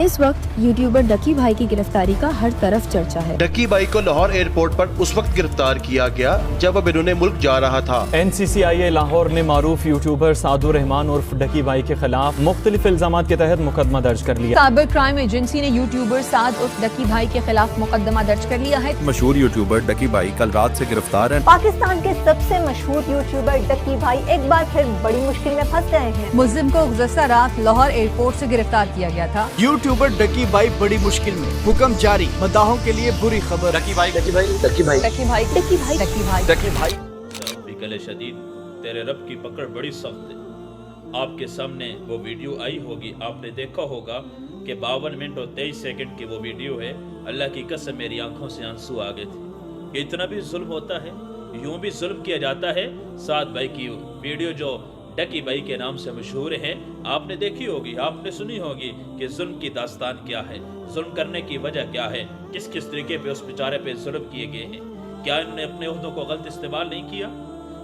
इस वक्त यूट्यूबर डकी भाई की गिरफ्तारी का हर तरफ चर्चा है। डकी भाई को लाहौर एयरपोर्ट पर उस वक्त गिरफ्तार किया गया जब अब इन्होंने मुल्क जा रहा था। NCCIA लाहौर ने मारूफ यूट्यूबर सादुर रहमान उर्फ डकी भाई के खिलाफ मुख्तलिफ इल्जामात के तहत मुकदमा दर्ज कर लिया। साइबर क्राइम एजेंसी ने यूट्यूबर साद उर्फ डकी भाई के खिलाफ मुकदमा दर्ज कर लिया है। मशहूर यूट्यूबर डकी भाई कल रात से गिरफ्तार है। पाकिस्तान के सबसे मशहूर यूट्यूबर डकी भाई एक बार फिर बड़ी मुश्किल में फंस गए हैं। मुल्जिम को गुज़श्ता रात लाहौर एयरपोर्ट से गिरफ्तार किया गया था। यूट्यूबर डकी भाई बड़ी मुश्किल में, हुक्म जारी, मद्दाहों के लिए बुरी खबर। डकी भाई डकी भाई डकी भाई डकी भाई डकी भाई डकी भाई डकी भाई बिकल शदीद, तेरे रब की पकड़ बड़ी सख्त है। आपके सामने वो वीडियो आई होगी, आपने देखा होगा कि 52 मिनट और 23 सेकंड की वो वीडियो है। अल्लाह की कसम मेरी आंखों से आंसू आ गए थे कि इतना भी जुल्म होता है, यूं भी जुल्म किया जाता है। साद भाई की वीडियो जो डकी भाई के नाम से मशहूर है, आपने देखी होगी, आपने सुनी होगी कि जुल्म की दास्तान क्या है, जुल्म करने की वजह क्या है, किस किस तरीके पे उस बेचारे पे जुल्म किए गए हैं। क्या इन्होंने अपने ओहदों को गलत इस्तेमाल नहीं किया?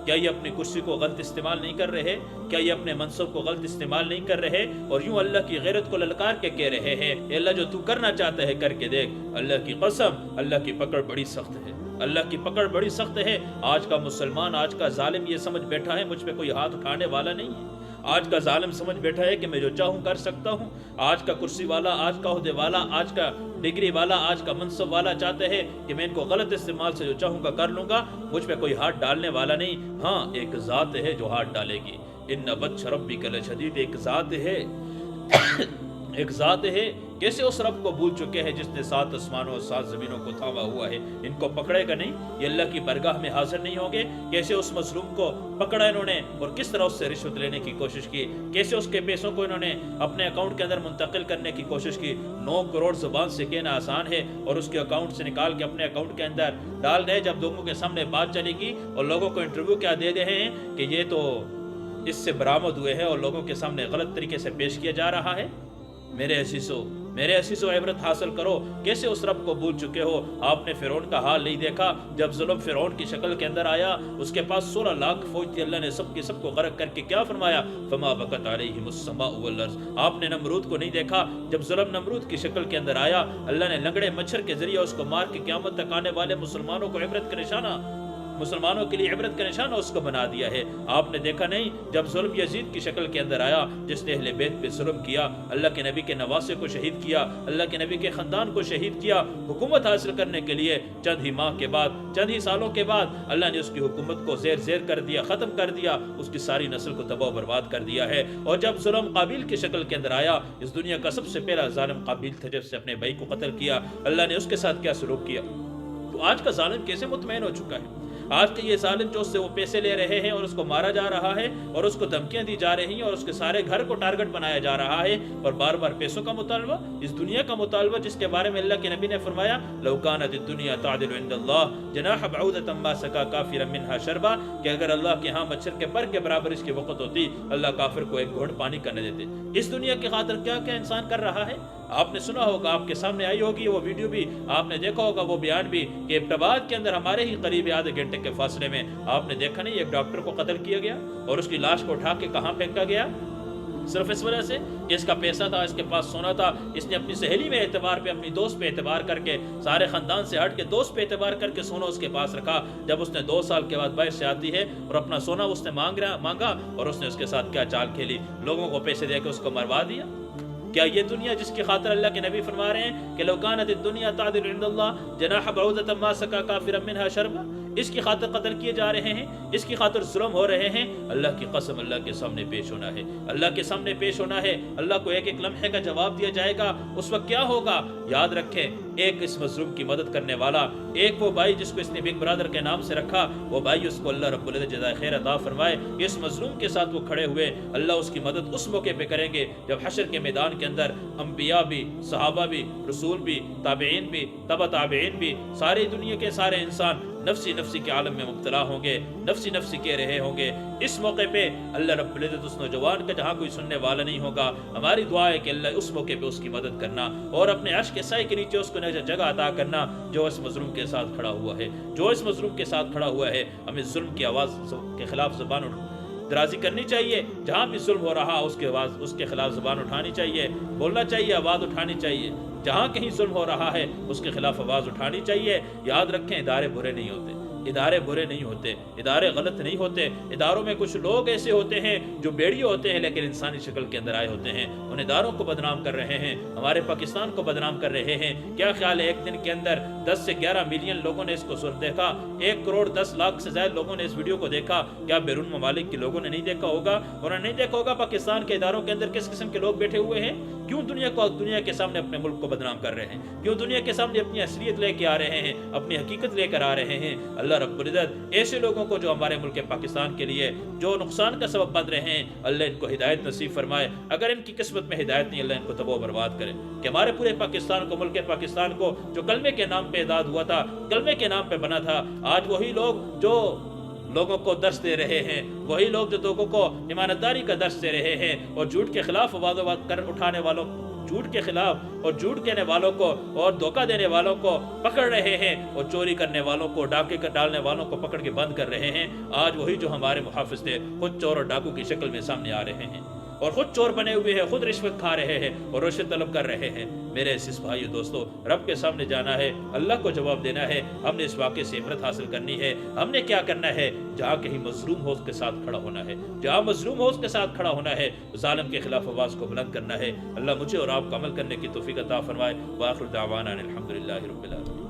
क्या ये अपनी कुर्सी को गलत इस्तेमाल नहीं कर रहे? क्या ये अपने मनसब को गलत इस्तेमाल नहीं कर रहे? और यूं अल्लाह की गैरत को ललकार के कह रहे हैं, अल्लाह जो तू करना चाहता है करके देख। अल्लाह की कसम, अल्लाह की पकड़ बड़ी सख्त है, अल्लाह की पकड़ बड़ी सख्त है। आज का मुसलमान, आज का जालिम ये समझ बैठा है मुझ पे कोई हाथ उठाने वाला नहीं है। आज का जालिम समझ बैठा है कि मैं जो चाहूँ कर सकता हूँ। आज का कुर्सी वाला, आज का ओहदे वाला, आज का डिग्री वाला, आज का मनसब वाला चाहते हैं कि मैं इनको गलत इस्तेमाल से जो चाहूँगा कर लूँगा, मुझ पे कोई हाथ डालने वाला नहीं। हाँ, एक ज़ात है जो हाथ डालेगी। इन्ना बत्श रब्बिका लशदीद, एक ज़ात है एक ज़ात है। कैसे उस रब को भूल चुके हैं जिसने 7 आसमानों और 7 ज़मीनों को थामा हुआ है? इनको पकड़ेगा नहीं, ये अल्लाह की बरगाह में हाजिर नहीं होंगे। कैसे उस मजलूम को पकड़ा इन्होंने और किस तरह उससे रिश्वत लेने की कोशिश की, कैसे उसके पैसों को इन्होंने अपने अकाउंट के अंदर मुंतकिल करने की कोशिश की। 9 करोड़ ज़ुबान से कहना आसान है और उसके अकाउंट से निकाल के अपने अकाउंट के अंदर डाल रहे। जब लोगों के सामने बात चलेगी और लोगों को इंटरव्यू क्या दे रहे हैं कि ये तो इससे बरामद हुए हैं और लोगों के सामने गलत तरीके से पेश किया जा रहा है। मेरे असीसो इबरत हासिल करो। कैसे उस रब को भूल चुके हो? आपने फिरौन का हाल नहीं देखा? जब जुल्म फिरौन की शक्ल के अंदर आया, उसके पास 16 लाख फौज थी, अल्लाह ने सबको गर्क करके क्या फरमाया? फमा बकत अलैहिमुस समाउ वल अर्ज़। आपने नमरूद को नहीं देखा? जब जुल्म नमरूद की शक्ल के अंदर आया, अल्लाह ने लंगड़े मच्छर के जरिए उसको मार के क़यामत तक आने वाले मुसलमानों को इबरत का निशाना, मुसलमानों के लिए इबरत का निशाना उसको बना दिया है। आपने देखा नहीं जब जुल्म यजीद की शक्ल के अंदर आया, जिसने अहले बैत पे जुल्म किया, अल्लाह के नबी के नवासे को शहीद किया, अल्लाह के नबी के ख़ानदान को शहीद किया। हुकूमत हासिल करने के लिए चंद ही माह के बाद, चंद ही सालों के बाद अल्लाह ने उसकी हुकूमत को ज़ेर कर दिया, ख़त्म कर दिया, उसकी सारी नस्ल को तबाह बर्बाद कर दिया है। और जब जुल्म काबिल की शक्ल के अंदर आया, इस दुनिया का सबसे पहला जालिम काबिल था, जब से अपने भाई को कत्ल किया, अल्लाह ने उसके साथ क्या सलूक किया। तो आज का जालिम कैसे मुतमईन हो चुका है? आज के ये जालिम जो उससे वो पैसे ले रहे हैं और उसको मारा जा रहा है और उसको धमकियां दी जा रही हैं और उसके सारे घर को टारगेट बनाया जा रहा है और बार बार पैसों का मुतालबा, इस दुनिया का मुतालबा, जिसके बारे में अल्लाह के नबी ने फरमाया लौ कानत दुनिया तादिलु इंदल्लाह जनाह बऊदतन मा सका काफिरन मिनहा शरबा, कि अगर अल्लाह के यहाँ मच्छर के पर के बराबर इसकी वक़्त होती, अल्लाह काफिर को एक घोड़ पानी करने देते। इस दुनिया की खातिर क्या क्या इंसान कर रहा है? आपने सुना होगा, आपके सामने आई होगी वो वीडियो भी, आपने देखा होगा वो बयान भी कि इब्टाबाद के अंदर हमारे ही करीब आधे घंटे के फासले में आपने देखा नहीं, एक डॉक्टर को कत्ल किया गया और उसकी लाश को उठा के कहाँ फेंका गया? सिर्फ इस वजह से कि इसका पैसा था, इसके पास सोना था, इसने अपनी सहेली में एतबार पे, अपनी दोस्त पे एतबार करके, सारे ख़ानदान से हट के दोस्त पे एतबार करके सोना उसके पास रखा। जब उसने 2 साल के बाद बाहर से आती है और अपना सोना उसने मांगा और उसने उसके साथ क्या चाल खेली, लोगों को पैसे दे के उसको मरवा दिया। क्या ये दुनिया जिसकी खातिर अल्लाह के नबी फरमा रहे हैं कि लौ कानत दुनिया तादिलु इंदल्लाह जनाह बऊदतन मा सका काफिरन मिनहा शरबा, इसकी खातिर कत्ल किए जा रहे हैं, इसकी खातिर जुल्म हो रहे हैं। अल्लाह की कसम, अल्लाह के सामने पेश होना है, अल्लाह के सामने पेश होना है। अल्लाह को एक एक लम्हे का जवाब दिया जाएगा। उस वक्त क्या होगा? याद रखें, एक इस मजलूम की मदद करने वाला, एक वो भाई जिसको इसने बिग ब्रदर के नाम से रखा, वो भाई उसको अल्लाह रब्बुल इज्जत जज़ाए खैर अता फरमाए। इस मजलूम के साथ वो खड़े हुए, अल्लाह उसकी मदद उस मौके पे करेंगे जब हशर के मैदान के अंदर अंबिया भी, सहाबा भी, रसूल भी, ताबईन भी, तबा ताबईन भी, सारी दुनिया के सारे इंसान नफ्सी नफ्सी के आलम में मुब्तला होंगे, नफ्सी नफ्सी कह रहे होंगे। इस मौके पे अल्लाह रब्बुल इज्जत उस नौजवान का जहाँ कोई सुनने वाला नहीं होगा, हमारी दुआ है कि अल्लाह उस मौके पे उसकी मदद करना और अपने अर्श के साए के नीचे उसको जगह अता करना जो इस मजलूम के साथ खड़ा हुआ है, जो इस मजलूम के साथ खड़ा हुआ है। हमें जुल्म की आवाज़ के खिलाफ ज़बान درازی کرنی چاہیے. جہاں بھی ظلم ہو رہا اس کے خلاف زبان اٹھانی چاہیے, بولنا چاہیے, آواز اٹھانی چاہیے. جہاں کہیں ظلم ہو رہا ہے اس کے خلاف آواز اٹھانی چاہیے. یاد رکھیں ادارے برے نہیں ہوتے, ادارے برے نہیں ہوتے, ادارے غلط نہیں ہوتے. اداروں میں کچھ لوگ ایسے ہوتے ہیں جو بیڑی ہوتے ہیں لیکن انسانی شکل کے اندر آئے ہوتے ہیں. ان اداروں کو بدنام کر رہے ہیں, ہمارے پاکستان کو بدنام کر رہے ہیں. کیا خیال ہے ایک دن کے اندر 10 سے 11 ملین لوگوں نے اس کو دیکھا, 1 کروڑ 10 لاکھ سے زائد لوگوں نے اس ویڈیو کو دیکھا. کیا بیرون ممالک کے لوگوں نے نہیں دیکھا ہوگا؟ انہوں نے نہیں دیکھا ہوگا پاکستان کے اداروں کے اندر کس قسم کے لوگ بیٹھے ہوئے ہیں. کیوں دنیا کے سامنے اپنے ملک کو بدنام کر رہے ہیں؟ کیوں دنیا کے سامنے اپنی اصلیت لے کے آ رہے ہیں, اپنی حقیقت لے کر آ رہے ہیں؟ اللہ رب العزت ایسے لوگوں کو جو ہمارے ملک پاکستان کے لیے جو نقصان کا سبب بن رہے ہیں, اللہ ان کو ہدایت نصیب فرمائے. اگر ان کی قسمت میں ہدایت نہیں, اللہ ان کو تباہ و برباد کرے. کہ ہمارے پورے پاکستان کو, ملک پاکستان کو جو کلمے کے نام پہ ایجاد ہوا تھا, کلمے کے نام پہ بنا تھا, آج وہی لوگ جو لوگوں کو درس دے رہے ہیں, وہی لوگ جو لوگوں کو ایمانداری کا درس دے رہے ہیں اور جھوٹ کے خلاف آواز کر اٹھانے والوں, جھوٹ کے خلاف اور جھوٹ کہنے والوں کو اور دھوکہ دینے والوں کو پکڑ رہے ہیں اور چوری کرنے والوں کو, ڈاکے کر ڈالنے والوں کو پکڑ کے بند کر رہے ہیں. آج وہی جو ہمارے محافظ تھے خود چور اور ڈاکو کی شکل میں سامنے آ رہے ہیں اور خود چور بنے ہوئے ہیں, خود رشوت کھا رہے ہیں اور رشوت طلب کر رہے ہیں. میرے عزیز بھائیو دوستو, رب کے سامنے جانا ہے, اللہ کو جواب دینا ہے. ہم نے اس واقعے سے عبرت حاصل کرنی ہے. ہم نے کیا کرنا ہے؟ جہاں کہیں مظلوم ہو اس کے ساتھ کھڑا ہونا ہے, جہاں مظلوم ہو اس کے ساتھ کھڑا ہونا ہے, ظالم کے خلاف آواز کو بلند کرنا ہے. اللہ مجھے اور آپ کو عمل کرنے کی توفیق عطا فرمائے. وآخر دعوانا الحمدللہ رب العالمین.